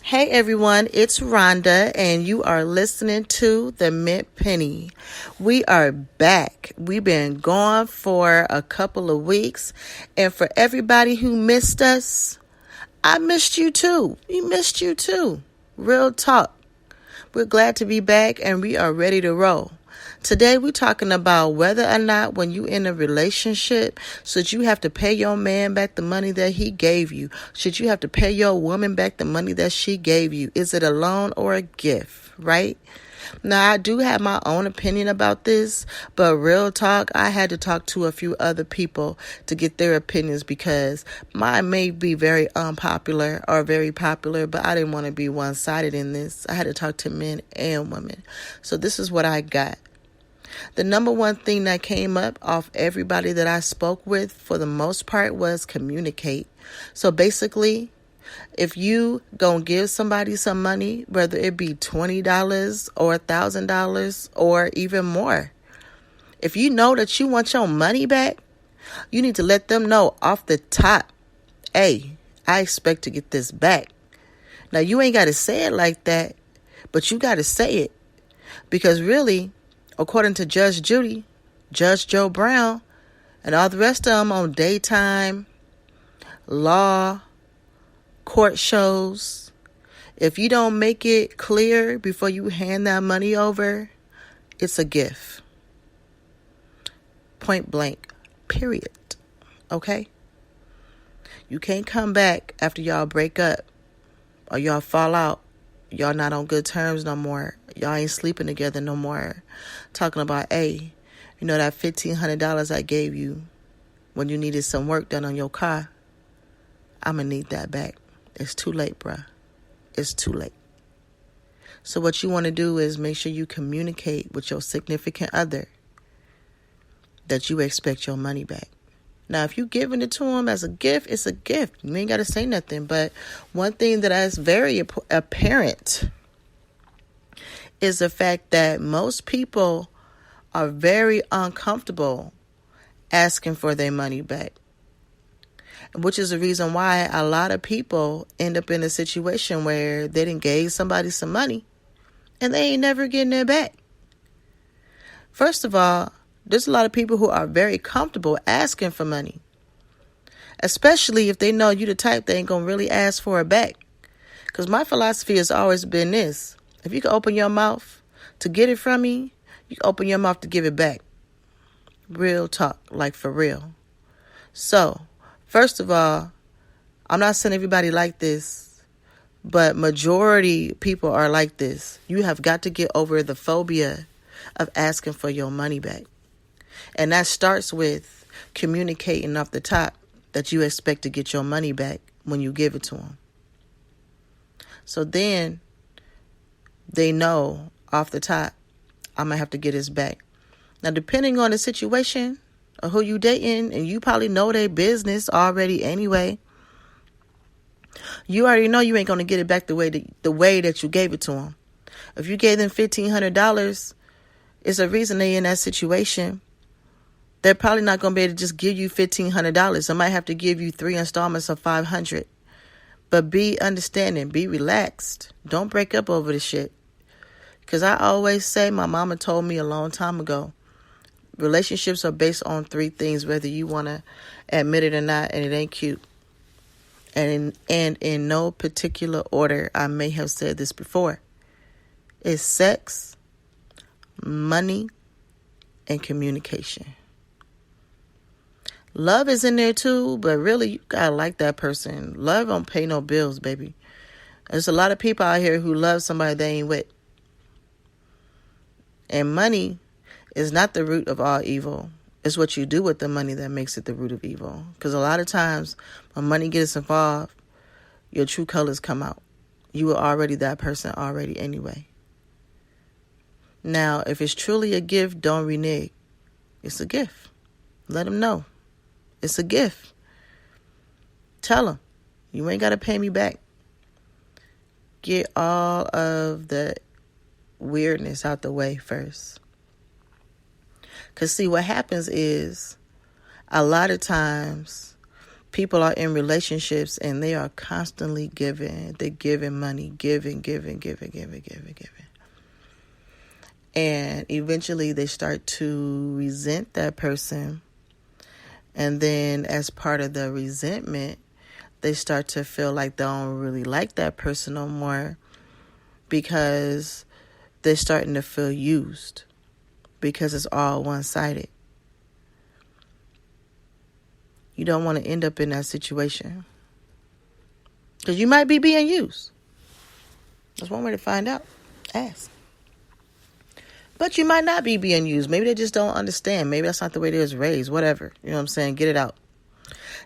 Hey everyone, it's Rhonda and you are listening to The Mint Penny. We are back. We've been gone for a couple of weeks, and for everybody who missed us, I missed you too. We missed you too. Real talk. We're glad to be back and we are ready to roll. Today we're talking about whether or not when you in a relationship, should you have to pay your man back the money that he gave you? Should you have to pay your woman back the money that she gave you? Is it a loan or a gift, right? Now, I do have my own opinion about this, but real talk, I had to talk to a few other people to get their opinions because mine may be very unpopular or very popular, but I didn't want to be one-sided in this. I had to talk to men and women. So this is what I got. The number one thing that came up off everybody that I spoke with for the most part was communicate. So basically, if you gonna give somebody some money, whether it be $20 or $1,000 or even more, if you know that you want your money back, you need to let them know off the top, hey, I expect to get this back. Now, you ain't got to say it like that, but you got to say it. Because really, according to Judge Judy, Judge Joe Brown, and all the rest of them on daytime, law, court shows, if you don't make it clear before you hand that money over, it's a gift. Point blank, period. Okay? You can't come back after y'all break up or y'all fall out. Y'all not on good terms no more. Y'all ain't sleeping together no more. Talking about, hey, you know that $1,500 I gave you when you needed some work done on your car? I'm going to need that back. It's too late, bruh. It's too late. So what you want to do is make sure you communicate with your significant other that you expect your money back. Now, if you giving it to them as a gift, it's a gift. You ain't got to say nothing. But one thing that is very apparent is the fact that most people are very uncomfortable asking for their money back, which is the reason why a lot of people end up in a situation where they done gave somebody some money and they ain't never getting it back. First of all, there's a lot of people who are very comfortable asking for money, especially if they know you the type that ain't going to really ask for it back. Because my philosophy has always been this. If you can open your mouth to get it from me, you can open your mouth to give it back. Real talk, like for real. So, first of all, I'm not saying everybody like this, but majority people are like this. You have got to get over the phobia of asking for your money back. And that starts with communicating off the top that you expect to get your money back when you give it to them. So then they know off the top, I'm going to have to get this back. Now, depending on the situation or who you dating, and you probably know their business already anyway, you already know you ain't going to get it back the way that you gave it to them. If you gave them $1,500, it's a reason they in that situation. They're probably not going to be able to just give you $1,500. They might have to give you 3 installments of $500. But be understanding, be relaxed. Don't break up over this shit. Because I always say, my mama told me a long time ago, relationships are based on 3 things, whether you want to admit it or not, and it ain't cute. And in no particular order, I may have said this before. It's sex, money, and communication. Love is in there too, but really, you gotta like that person. Love don't pay no bills, baby. There's a lot of people out here who love somebody they ain't with. And money is not the root of all evil. It's what you do with the money that makes it the root of evil. Because a lot of times, when money gets involved, your true colors come out. You were already that person already anyway. Now, if it's truly a gift, don't renege. It's a gift. Let them know. It's a gift. Tell them, you ain't got to pay me back. Get all of the weirdness out the way first. Because see, what happens is, a lot of times, People are in relationships and they are constantly giving. They're giving money, giving. And eventually they start to resent that person. And then as part of the resentment, they start to feel like they don't really like that person no more because they're starting to feel used because it's all one-sided. You don't want to end up in that situation because you might be being used. That's one way to find out. Ask. But you might not be being used. Maybe they just don't understand. Maybe that's not the way they was raised. Whatever. You know what I'm saying? Get it out.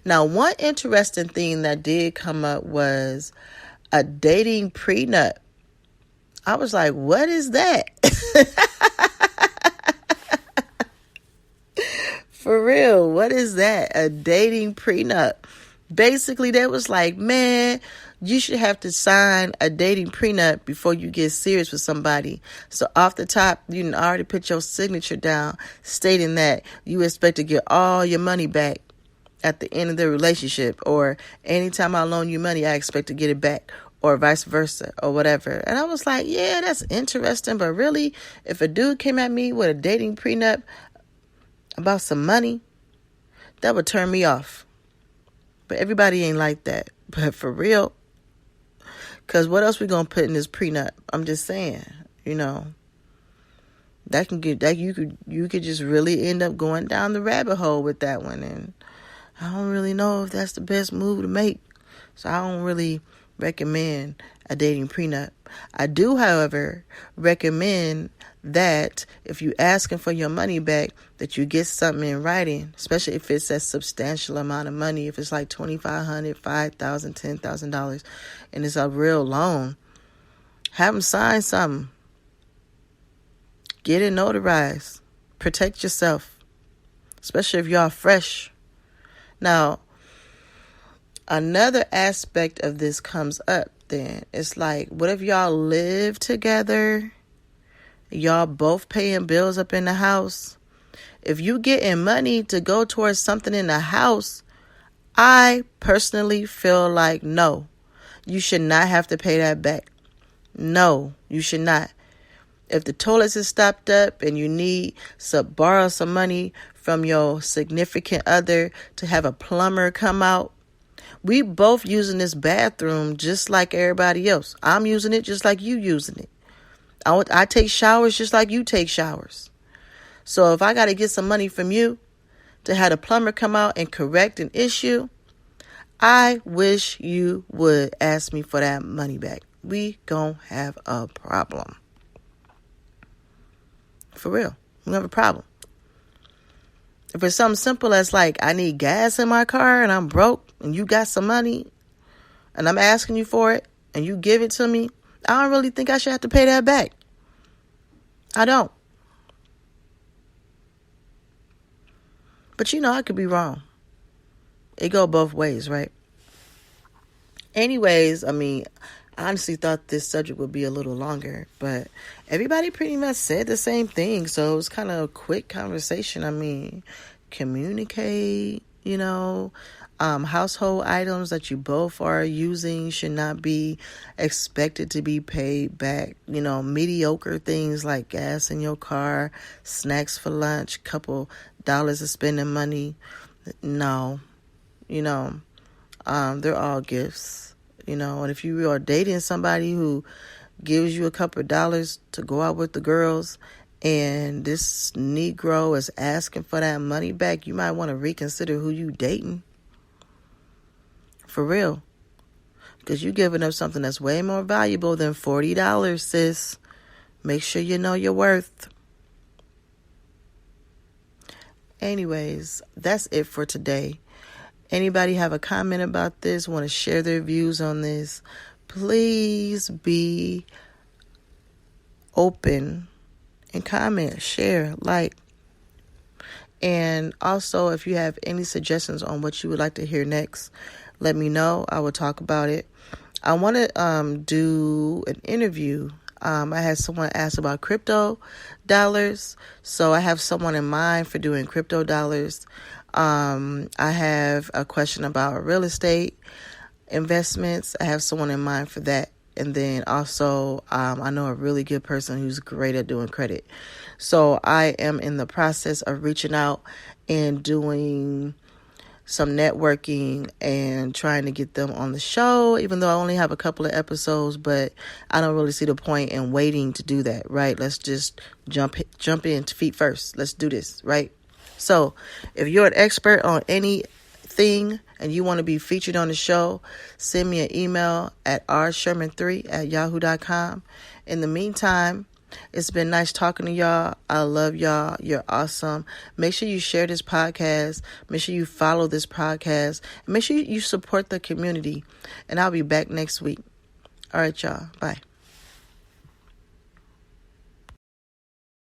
Now, one interesting thing that did come up was a dating prenup. I was like, what is that? For real, what is that? A dating prenup. Basically, they was like, man, you should have to sign a dating prenup before you get serious with somebody. So off the top, you can already put your signature down stating that you expect to get all your money back at the end of the relationship, or anytime I loan you money, I expect to get it back, or vice versa, or whatever. And I was like, yeah, that's interesting. But really, if a dude came at me with a dating prenup about some money, that would turn me off. But everybody ain't like that. But for real, because what else we gonna put in this prenup? I'm just saying, that can get that you could just really end up going down the rabbit hole with that one. And I don't really know if that's the best move to make. So I don't really recommend a dating prenup. I do, however, recommend that if you're asking for your money back, that you get something in writing, especially if it's a substantial amount of money. If it's like $2,500, $5,000, $10,000, and it's a real loan, have them sign something. Get it notarized. Protect yourself, especially if y'all fresh. Now, another aspect of this comes up then. It's like, what if y'all live together? Y'all both paying bills up in the house? If you getting money to go towards something in the house, I personally feel like no, you should not have to pay that back. No, you should not. If the toilets is stopped up and you need to borrow some money from your significant other to have a plumber come out, we both using this bathroom just like everybody else. I'm using it just like you using it. I take showers just like you take showers. So if I got to get some money from you to have a plumber come out and correct an issue, I wish you would ask me for that money back. We gonna have a problem. For real. We have a problem. If it's something simple as like, I need gas in my car and I'm broke and you got some money and I'm asking you for it and you give it to me, I don't really think I should have to pay that back. I don't. But I could be wrong. It go both ways, right? Anyways, I honestly thought this subject would be a little longer, but everybody pretty much said the same thing. So it was kind of a quick conversation. Communicate, household items that you both are using should not be expected to be paid back. Mediocre things like gas in your car, snacks for lunch, couple dollars of spending money. No, they're all gifts, and if you are dating somebody who gives you a couple of dollars to go out with the girls and this Negro is asking for that money back, you might want to reconsider who you dating. For real. Because you're giving up something that's way more valuable than $40, sis. Make sure you know your worth. Anyways, that's it for today. Anybody have a comment about this, want to share their views on this, please be open and comment, share, like. And also, if you have any suggestions on what you would like to hear next, let me know. I will talk about it. I want to do an interview. I had someone ask about crypto dollars. So I have someone in mind for doing crypto dollars. I have a question about real estate investments. I have someone in mind for that. And then also, I know a really good person who's great at doing credit. So I am in the process of reaching out and doing some networking and trying to get them on the show, even though I only have a couple of episodes, but I don't really see the point in waiting to do that, right? Let's just jump in feet first. Let's do this, right? So if you're an expert on anything and you want to be featured on the show, send me an email at rsherman3@yahoo.com. In the meantime, it's been nice talking to y'all. I love y'all. You're awesome. Make sure you share this podcast. Make sure you follow this podcast. And make sure you support the community. And I'll be back next week. All right, y'all. Bye.